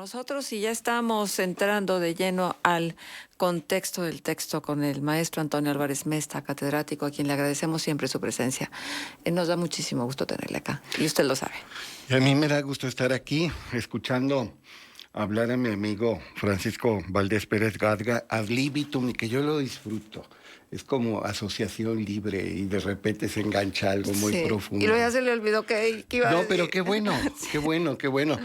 nosotros y ya estamos entrando de lleno al contexto del texto con el maestro Antonio Álvarez Mesta, catedrático, a quien le agradecemos siempre su presencia. Nos da muchísimo gusto tenerle acá, y usted lo sabe. Y a mí me da gusto estar aquí, escuchando hablar a mi amigo Francisco Valdés Pérez Gadga ad libitum, y que yo lo disfruto. Es como asociación libre y de repente se engancha algo muy profundo. Y luego ya se le olvidó que iba a No, decir. pero qué bueno, Sí. qué bueno, qué bueno.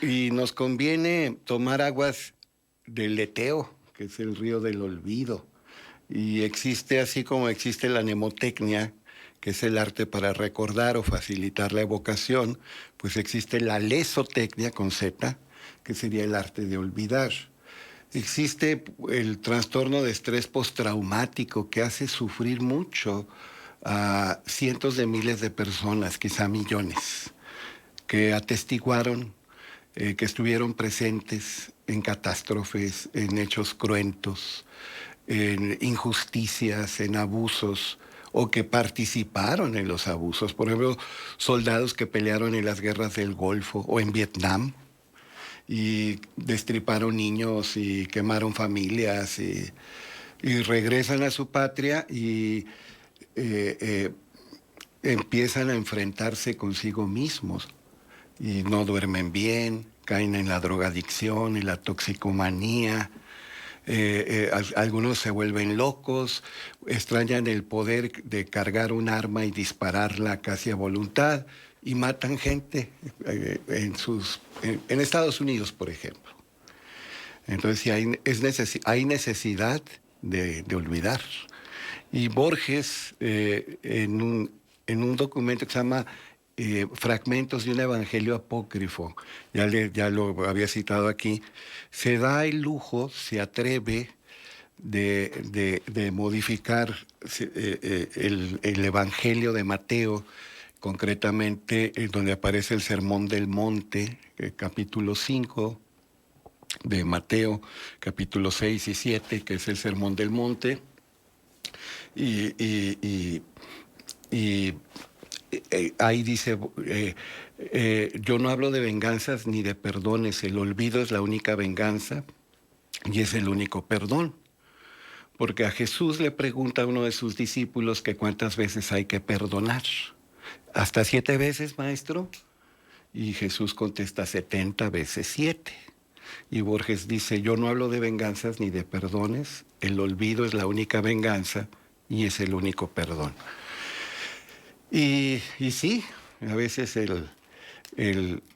Y nos conviene tomar aguas del leteo, que es el río del olvido. Y existe, así como existe la mnemotecnia, que es el arte para recordar o facilitar la evocación, pues existe la lesotecnia con Z, que sería el arte de olvidar. Existe el trastorno de estrés postraumático, que hace sufrir mucho a cientos de miles de personas, quizá millones, que atestiguaron, que estuvieron presentes en catástrofes, en hechos cruentos, en injusticias, en abusos, o que participaron en los abusos. Por ejemplo, soldados que pelearon en las guerras del Golfo o en Vietnam y destriparon niños y quemaron familias y regresan a su patria y empiezan a enfrentarse consigo mismos y no duermen bien, caen en la drogadicción y la toxicomanía. Algunos se vuelven locos, extrañan el poder de cargar un arma y dispararla casi a voluntad y matan gente en Estados Unidos, por ejemplo. Entonces sí hay necesidad de olvidar. Y Borges, en un documento que se llama Fragmentos de un Evangelio Apócrifo, ya lo había citado aquí, se da el lujo, se atreve de modificar el Evangelio de Mateo, concretamente donde aparece el Sermón del Monte, capítulo 5 de Mateo, capítulo 6 y 7, que es el Sermón del Monte, y ahí dice, yo no hablo de venganzas ni de perdones, el olvido es la única venganza y es el único perdón. Porque a Jesús le pregunta a uno de sus discípulos que cuántas veces hay que perdonar. ¿Hasta 7 veces, maestro? Y Jesús contesta 70 veces 7. Y Borges dice, yo no hablo de venganzas ni de perdones, el olvido es la única venganza y es el único perdón. Y sí, a veces el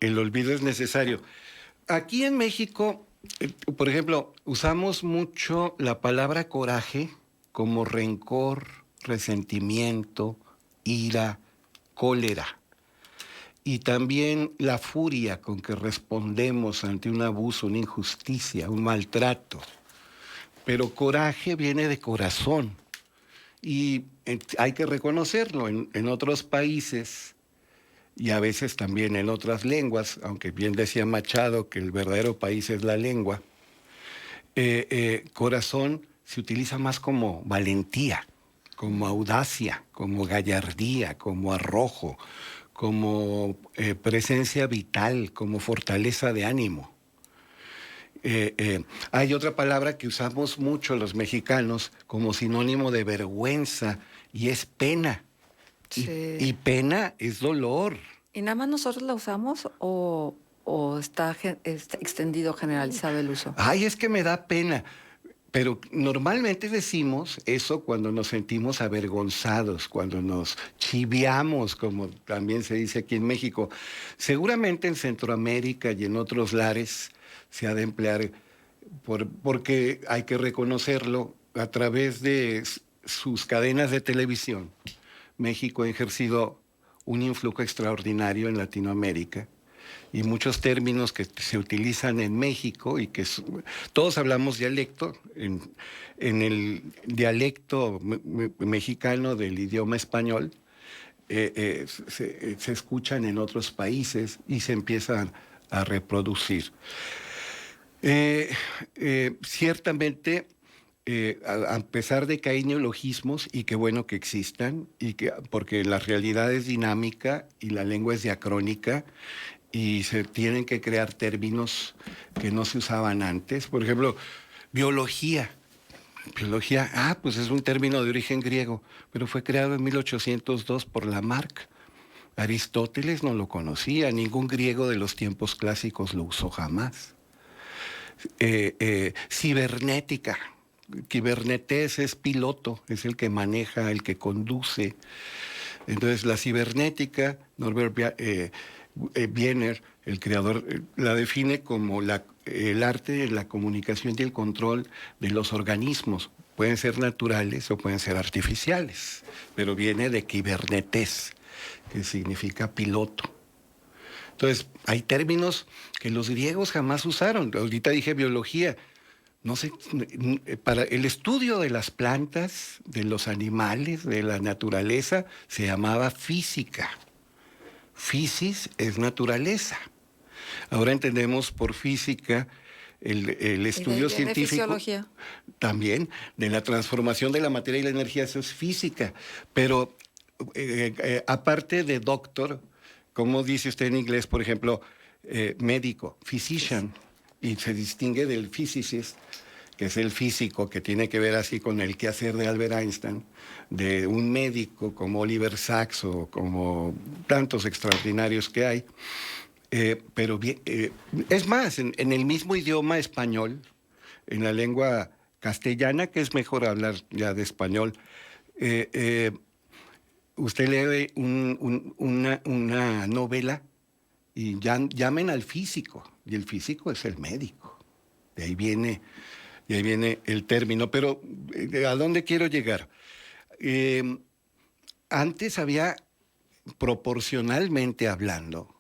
olvido es necesario. Aquí en México, por ejemplo, usamos mucho la palabra coraje como rencor, resentimiento, ira, cólera. Y también la furia con que respondemos ante un abuso, una injusticia, un maltrato. Pero coraje viene de corazón. Y hay que reconocerlo, en otros países y a veces también en otras lenguas, aunque bien decía Machado que el verdadero país es la lengua, corazón se utiliza más como valentía, como audacia, como gallardía, como arrojo, como presencia vital, como fortaleza de ánimo. Hay otra palabra que usamos mucho los mexicanos como sinónimo de vergüenza y es pena. Sí. Y pena es dolor. ¿Y nada más nosotros la usamos o está extendido, generalizado el uso? Ay, es que me da pena. Pero normalmente decimos eso cuando nos sentimos avergonzados, cuando nos chiviamos, como también se dice aquí en México. Seguramente en Centroamérica y en otros lares se ha de emplear, porque hay que reconocerlo, a través de sus cadenas de televisión. México ha ejercido un influjo extraordinario en Latinoamérica y muchos términos que se utilizan en México y que todos hablamos dialecto, en el dialecto mexicano del idioma español, se escuchan en otros países y se empiezan a reproducir. Ciertamente, a pesar de que hay neologismos, y qué bueno que existan, porque la realidad es dinámica y la lengua es diacrónica, y se tienen que crear términos que no se usaban antes. Por ejemplo, biología. Biología, pues es un término de origen griego, pero fue creado en 1802 por Lamarck. Aristóteles no lo conocía, ningún griego de los tiempos clásicos lo usó jamás. Cibernética. Cibernetes es piloto, es el que maneja, el que conduce. Entonces la cibernética, Norbert Wiener, el creador, la define como el arte de la comunicación y el control de los organismos. Pueden ser naturales o pueden ser artificiales, pero viene de cibernetes, que significa piloto. Entonces, hay términos que los griegos jamás usaron. Ahorita dije biología. No sé, para el estudio de las plantas, de los animales, de la naturaleza, se llamaba física. Physis es naturaleza. Ahora entendemos por física el estudio científico. Fisiología. También de la transformación de la materia y la energía, eso es física. Pero aparte de doctor, ¿cómo dice usted en inglés, por ejemplo, médico, physician? Y se distingue del physicist, que es el físico, que tiene que ver así con el quehacer de Albert Einstein, de un médico como Oliver Sacks o como tantos extraordinarios que hay. Pero bien, es más, en el mismo idioma español, en la lengua castellana, que es mejor hablar ya de español, usted lee una novela y llamen al físico, y el físico es el médico. De ahí viene el término. Pero, ¿a dónde quiero llegar? Antes había, proporcionalmente hablando,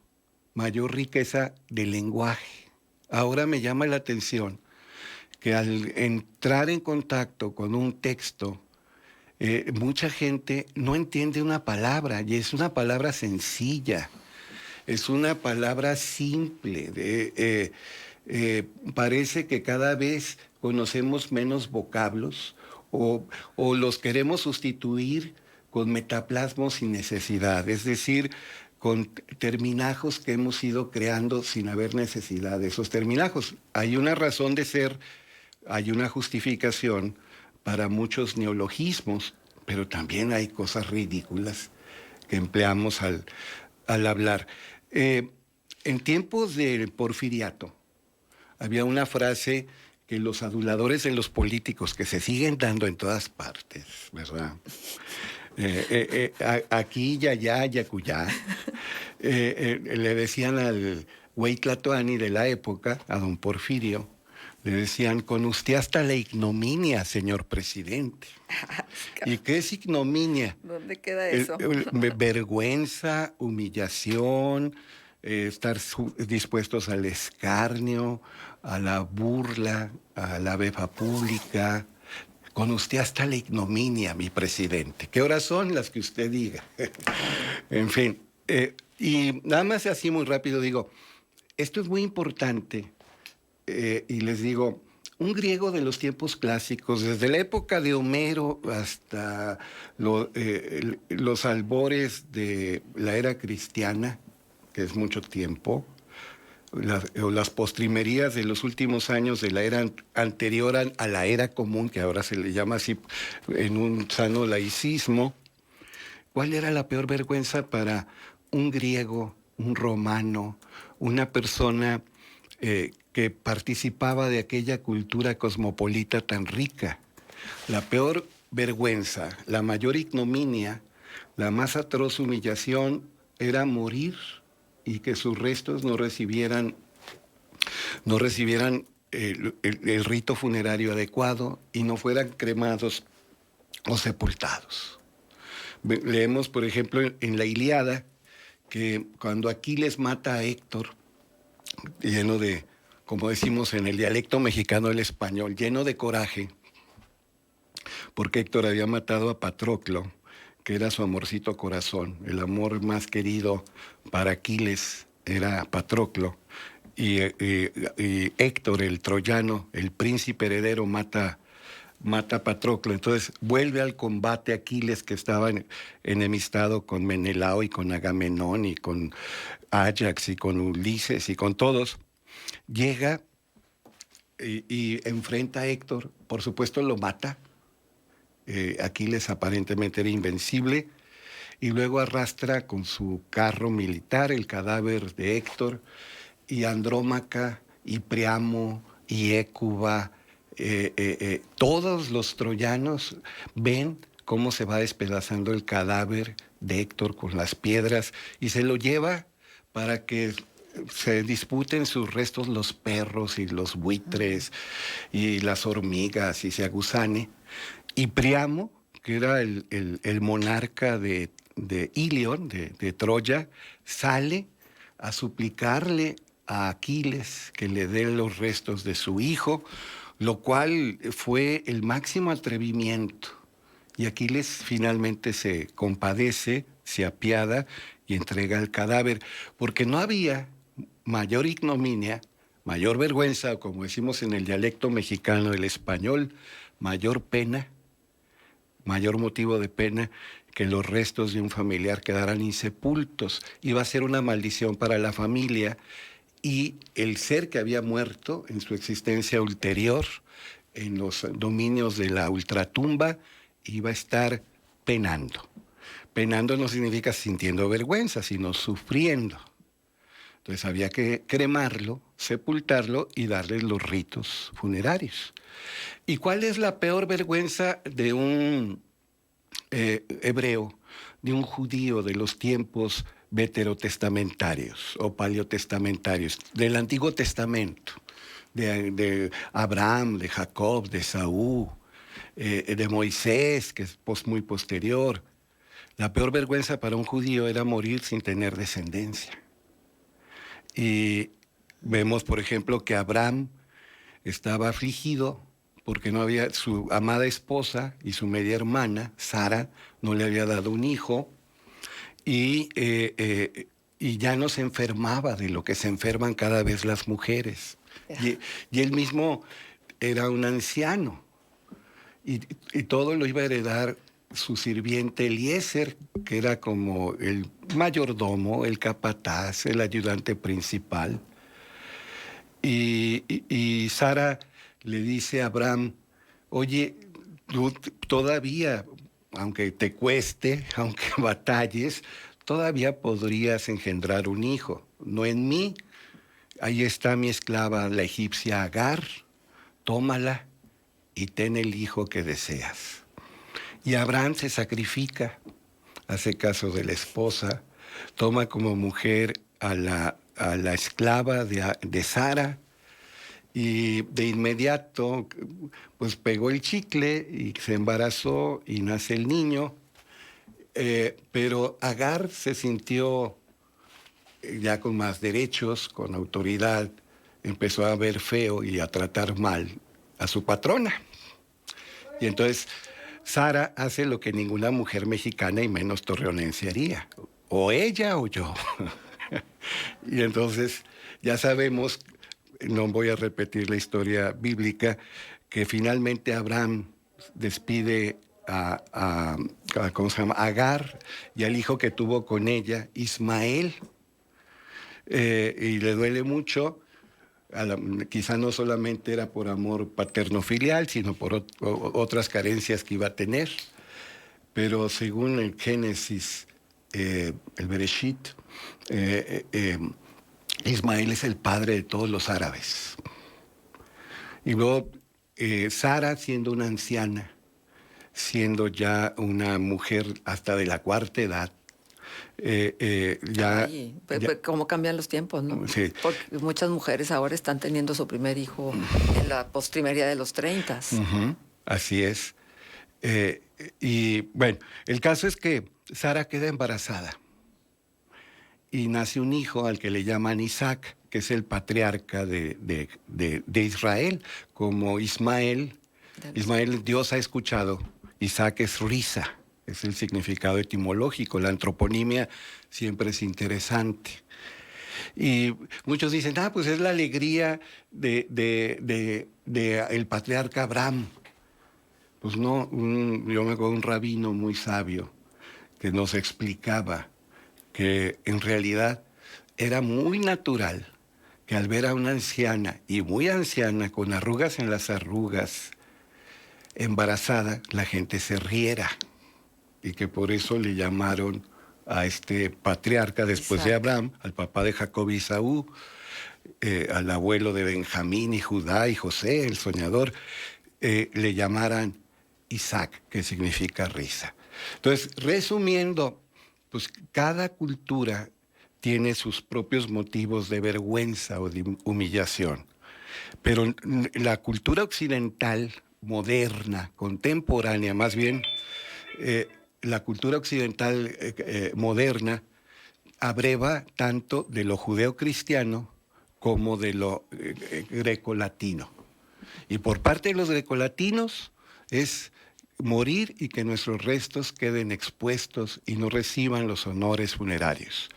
mayor riqueza de lenguaje. Ahora me llama la atención que al entrar en contacto con un texto, mucha gente no entiende una palabra, y es una palabra sencilla. Es una palabra simple. Parece que cada vez conocemos menos vocablos o los queremos sustituir con metaplasmos sin necesidad, es decir, con terminajos que hemos ido creando sin haber necesidad de esos terminajos. Hay una razón de ser, hay una justificación para muchos neologismos, pero también hay cosas ridículas que empleamos al hablar. En tiempos del Porfiriato había una frase que los aduladores de los políticos, que se siguen dando en todas partes, ¿verdad? Aquí, allá, yacuyá, le decían al güey Tlatoani de la época, a don Porfirio, le decían: con usted hasta la ignominia, señor presidente. ¿Y qué es ignominia? ¿Dónde queda eso? Vergüenza, humillación, estar dispuestos al escarnio, a la burla, a la befa pública. Con usted hasta la ignominia, mi presidente. ¿Qué horas son? Las que usted diga. En fin, y nada más así muy rápido digo, esto es muy importante. Y les digo, un griego de los tiempos clásicos, desde la época de Homero hasta los albores de la era cristiana, que es mucho tiempo, o las postrimerías de los últimos años de la era anterior a la era común, que ahora se le llama así en un sano laicismo. ¿Cuál era la peor vergüenza para un griego, un romano, una persona que participaba de aquella cultura cosmopolita tan rica? La peor vergüenza, la mayor ignominia, la más atroz humillación era morir y que sus restos no recibieran el rito funerario adecuado y no fueran cremados o sepultados. Leemos, por ejemplo, en la Ilíada, que cuando Aquiles mata a Héctor, lleno de, como decimos en el dialecto mexicano, el español, lleno de coraje, porque Héctor había matado a Patroclo, que era su amorcito corazón. El amor más querido para Aquiles era Patroclo. Y Héctor, el troyano, el príncipe heredero, mata mata a Patroclo. Entonces vuelve al combate Aquiles, que estaba enemistado con Menelao y con Agamenón y con Ajax y con Ulises y con todos. Llega y enfrenta a Héctor, por supuesto lo mata. Aquiles aparentemente era invencible, y luego arrastra con su carro militar el cadáver de Héctor, y Andrómaca, y Priamo, y Hécuba, todos los troyanos ven cómo se va despedazando el cadáver de Héctor con las piedras, y se lo lleva para que se disputen sus restos los perros y los buitres y las hormigas, y se agusane. Y Priamo, que era el monarca de Ilion, de Troya, sale a suplicarle a Aquiles que le dé los restos de su hijo, lo cual fue el máximo atrevimiento. Y Aquiles finalmente se compadece, se apiada y entrega el cadáver, porque no había mayor ignominia, mayor vergüenza, o como decimos en el dialecto mexicano, el español, mayor pena, mayor motivo de pena, que los restos de un familiar quedaran insepultos. Iba a ser una maldición para la familia, y el ser que había muerto en su existencia ulterior, en los dominios de la ultratumba, iba a estar penando. Penando no significa sintiendo vergüenza, sino sufriendo. Entonces había que cremarlo, sepultarlo y darle los ritos funerarios. ¿Y cuál es la peor vergüenza de un hebreo, de un judío de los tiempos veterotestamentarios o paleotestamentarios, del Antiguo Testamento, de Abraham, de Jacob, de Saúl, de Moisés, que es muy posterior? La peor vergüenza para un judío era morir sin tener descendencia. Y vemos, por ejemplo, que Abraham estaba afligido porque no había, su amada esposa y su media hermana, Sara, no le había dado un hijo, y ya no se enfermaba de lo que se enferman cada vez las mujeres. Y él mismo era un anciano, y todo lo iba a heredar su sirviente Eliezer, que era como el mayordomo, el capataz, el ayudante principal. Y Sara le dice a Abraham: oye, tú todavía, aunque te cueste, aunque batalles, todavía podrías engendrar un hijo. No en mí. Ahí está mi esclava, la egipcia Agar. Tómala y ten el hijo que deseas. Y Abraham se sacrifica, hace caso de la esposa, toma como mujer a la esclava de Sara, y de inmediato pues pegó el chicle y se embarazó y nace el niño. Pero Agar se sintió ya con más derechos, con autoridad, empezó a ver feo y a tratar mal a su patrona. Y entonces Sara hace lo que ninguna mujer mexicana y menos torreonense haría: o ella o yo. Y entonces ya sabemos, no voy a repetir la historia bíblica, que finalmente Abraham despide a ¿cómo se llama?, Agar, y al hijo que tuvo con ella, Ismael, y le duele mucho. Quizá no solamente era por amor paterno-filial, sino por otras carencias que iba a tener. Pero según el Génesis, el Bereshit, Ismael es el padre de todos los árabes. Y luego Sara, siendo una anciana, siendo ya una mujer hasta de la cuarta edad, cómo cambian los tiempos, ¿no? Sí. Porque muchas mujeres ahora están teniendo su primer hijo en la postrimería de los 30. Así es. Y bueno, el caso es que Sara queda embarazada y nace un hijo al que le llaman Isaac, que es el patriarca de Israel, como Ismael. Ismael, Dios ha escuchado. Isaac es risa, es el significado etimológico. La antroponimia siempre es interesante. Y muchos dicen, pues es la alegría de el patriarca Abraham. Pues no, yo me acuerdo de un rabino muy sabio que nos explicaba que en realidad era muy natural que al ver a una anciana, y muy anciana, con arrugas en las arrugas, embarazada, la gente se riera, y que por eso le llamaron a este patriarca después de Abraham, al papá de Jacob y Esaú, al abuelo de Benjamín y Judá y José, el soñador, le llamaran Isaac, que significa risa. Entonces, resumiendo, pues cada cultura tiene sus propios motivos de vergüenza o de humillación. Pero la cultura occidental, moderna, contemporánea, más bien, la cultura occidental moderna abreva tanto de lo judeocristiano como de lo grecolatino. Y por parte de los grecolatinos es morir y que nuestros restos queden expuestos y no reciban los honores funerarios.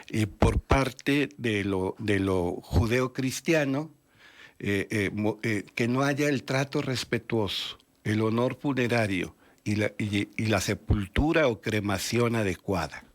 Y por parte de lo judeocristiano, que no haya el trato respetuoso, el honor funerario y la sepultura o cremación adecuada.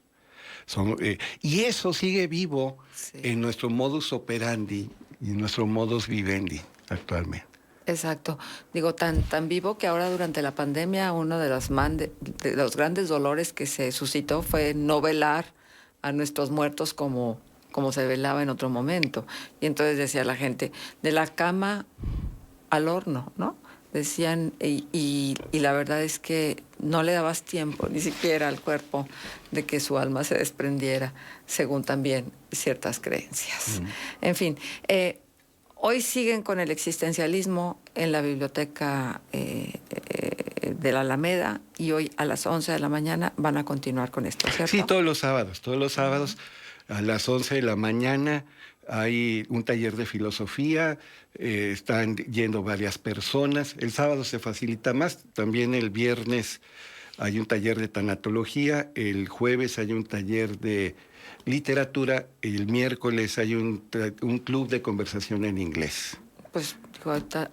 Y eso sigue vivo en nuestro modus operandi y en nuestro modus vivendi actualmente. Exacto. Digo, tan vivo que ahora durante la pandemia uno de los grandes dolores que se suscitó fue no velar a nuestros muertos como se velaba en otro momento. Y entonces decía la gente, de la cama al horno, ¿no? Decían, y la verdad es que no le dabas tiempo ni siquiera al cuerpo de que su alma se desprendiera, según también ciertas creencias. En fin, hoy siguen con el existencialismo en la biblioteca de la Alameda y hoy a las 11 de la mañana van a continuar con esto, ¿cierto? Sí, todos los sábados a las 11 de la mañana hay un taller de filosofía, están yendo varias personas. El sábado se facilita más, también el viernes hay un taller de tanatología, el jueves hay un taller de literatura, el miércoles hay un club de conversación en inglés. Pues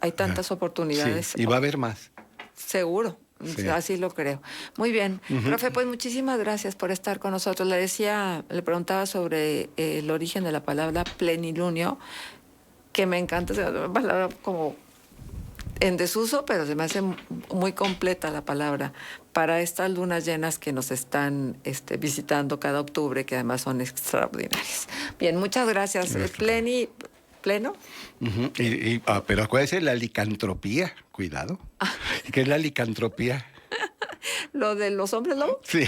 hay tantas oportunidades. Sí, y va a haber más. Seguro. Sí. Así lo creo. Muy bien. Profe, pues muchísimas gracias por estar con nosotros. Le preguntaba sobre el origen de la palabra plenilunio, que me encanta, es una palabra como en desuso, pero se me hace muy completa la palabra para estas lunas llenas que nos están visitando cada octubre, que además son extraordinarias. Bien, muchas gracias. ¿Pleno? Pero acuérdese la licantropía, cuidado. ¿Qué es la licantropía? ¿Lo de los hombres lobo? Sí.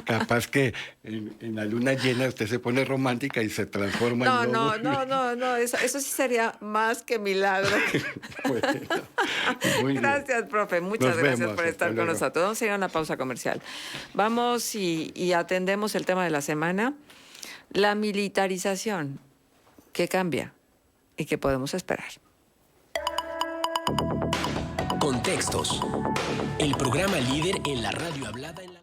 Capaz que en la luna llena usted se pone romántica y se transforma en lobo. No, eso sí sería más que milagro. Bueno, muy gracias, bien. Profe, muchas gracias por estar con nosotros. Vamos a ir a una pausa comercial. Vamos y atendemos el tema de la semana, la militarización. ¿Qué cambia y qué podemos esperar? Contextos. El programa líder en la radio hablada en la